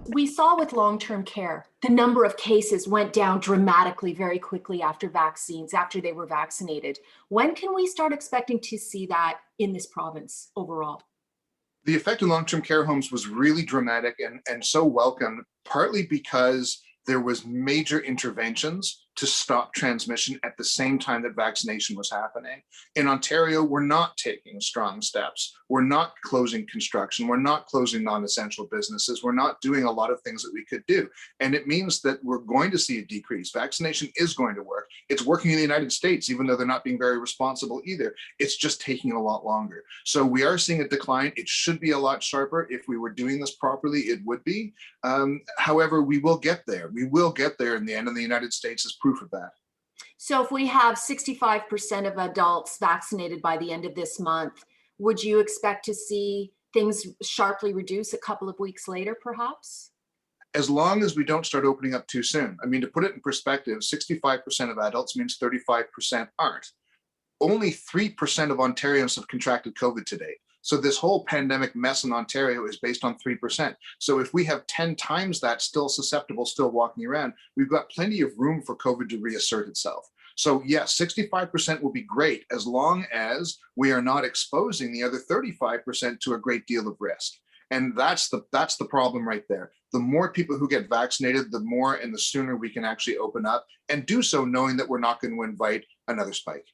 We saw with long-term care, the number of cases went down dramatically very quickly after vaccines, after they were vaccinated. When can we start expecting to see that in this province overall? The effect of long-term care homes was really dramatic and so welcome, partly because there was major interventions to stop transmission at the same time that vaccination was happening. In Ontario, we're not taking strong steps. We're not closing construction. We're not closing non-essential businesses. We're not doing a lot of things that we could do. And it means that we're going to see a decrease. Vaccination is going to work. It's working in the United States, even though they're not being very responsible either. It's just taking a lot longer. So we are seeing a decline. It should be a lot sharper. If we were doing this properly, it would be. However, we will get there. We will get there in the end, and the United States is proof of that. So if we have 65% of adults vaccinated by the end of this month, would you expect to see things sharply reduce a couple of weeks later, perhaps? As long as we don't start opening up too soon. I mean, to put it in perspective, 65% of adults means 35% aren't. Only 3% of Ontarians have contracted COVID to date. So this whole pandemic mess in Ontario is based on 3%. So if we have 10 times that still susceptible, still walking around, we've got plenty of room for COVID to reassert itself. So yes, 65% will be great as long as we are not exposing the other 35% to a great deal of risk. And that's the problem right there. The more people who get vaccinated, the more and the sooner we can actually open up and do so knowing that we're not going to invite another spike.